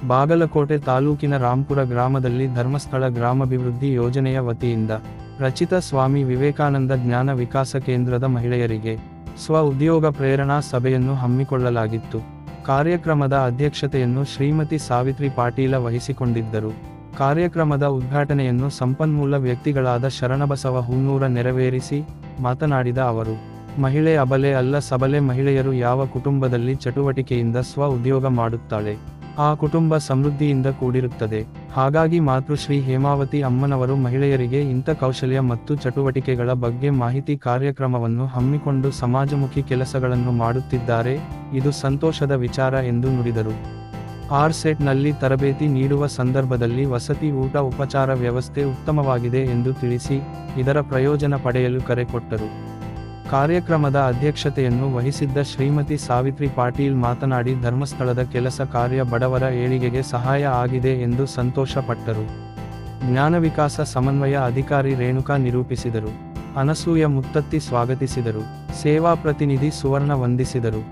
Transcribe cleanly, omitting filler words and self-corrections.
ಬಾಗಲಕೋಟೆ ತಾಲೂಕಿನ ರಾಂಪುರ ಗ್ರಾಮದಲ್ಲಿ ಧರ್ಮಸ್ಥಳ ಗ್ರಾಮಾಭಿವೃದ್ಧಿ ಯೋಜನೆಯ ವತಿಯಿಂದ ರಚಿತ ಸ್ವಾಮಿ ವಿವೇಕಾನಂದ ಜ್ಞಾನ ವಿಕಾಸ ಕೇಂದ್ರದ ಮಹಿಳೆಯರಿಗೆ ಸ್ವ ಉದ್ಯೋಗ ಪ್ರೇರಣಾ ಸಭೆಯನ್ನು ಹಮ್ಮಿಕೊಳ್ಳಲಾಗಿತ್ತು. ಕಾರ್ಯಕ್ರಮದ ಅಧ್ಯಕ್ಷತೆಯನ್ನು ಶ್ರೀಮತಿ ಸಾವಿತ್ರಿ ಪಾಟೀಲ ವಹಿಸಿಕೊಂಡಿದ್ದರು. ಕಾರ್ಯಕ್ರಮದ ಉದ್ಘಾಟನೆಯನ್ನು ಸಂಪನ್ಮೂಲ ವ್ಯಕ್ತಿಗಳಾದ ಶರಣಬಸವ ಹೂನೂರ ನೆರವೇರಿಸಿ ಮಾತನಾಡಿದ ಅವರು, ಮಹಿಳೆ ಅಬಲೆ ಅಲ್ಲ ಸಬಲೆ. ಮಹಿಳೆಯರು ಯಾವ ಕುಟುಂಬದಲ್ಲಿ ಚಟುವಟಿಕೆಯಿಂದ ಸ್ವ ಉದ್ಯೋಗ ಮಾಡುತ್ತಾಳೆ, ಆ ಕುಟುಂಬ ಸಮೃದ್ಧಿಯಿಂದ ಕೂಡಿರುತ್ತದೆ. ಹಾಗಾಗಿ ಮಾತೃಶ್ರೀ ಹೇಮಾವತಿ ಅಮ್ಮನವರು ಮಹಿಳೆಯರಿಗೆ ಇಂಥ ಕೌಶಲ್ಯ ಮತ್ತು ಚಟುವಟಿಕೆಗಳ ಬಗ್ಗೆ ಮಾಹಿತಿ ಕಾರ್ಯಕ್ರಮವನ್ನು ಹಮ್ಮಿಕೊಂಡು ಸಮಾಜಮುಖಿ ಕೆಲಸಗಳನ್ನು ಮಾಡುತ್ತಿದ್ದಾರೆ. ಇದು ಸಂತೋಷದ ವಿಚಾರ ಎಂದು ನುಡಿದರು. ಆರ್ಸೆಟ್ನಲ್ಲಿ ತರಬೇತಿ ನೀಡುವ ಸಂದರ್ಭದಲ್ಲಿ ವಸತಿ, ಊಟ, ಉಪಚಾರ ವ್ಯವಸ್ಥೆ ಉತ್ತಮವಾಗಿದೆ ಎಂದು ತಿಳಿಸಿ ಇದರ ಪ್ರಯೋಜನ ಪಡೆಯಲು ಕರೆ ಕೊಟ್ಟರು. ಕಾರ್ಯಕ್ರಮದ ಅಧ್ಯಕ್ಷತೆಯನ್ನು ವಹಿಸಿದ್ದ ಶ್ರೀಮತಿ ಸಾವಿತ್ರಿ ಪಾಟೀಲ್ ಮಾತನಾಡಿ, ಧರ್ಮಸ್ಥಳದ ಕೆಲಸ ಕಾರ್ಯ ಬಡವರ ಏಳಿಗೆಗೆ ಸಹಾಯ ಆಗಿದೆ ಎಂದು ಸಂತೋಷಪಟ್ಟರು. ಜ್ಞಾನ ವಿಕಾಸ ಸಮನ್ವಯ ಅಧಿಕಾರಿ ರೇಣುಕಾ ನಿರೂಪಿಸಿದರು. ಅನಸೂಯ ಮುತ್ತತ್ತಿ ಸ್ವಾಗತಿಸಿದರು. ಸೇವಾ ಪ್ರತಿನಿಧಿ ಸುವರ್ಣ ವಂದಿಸಿದರು.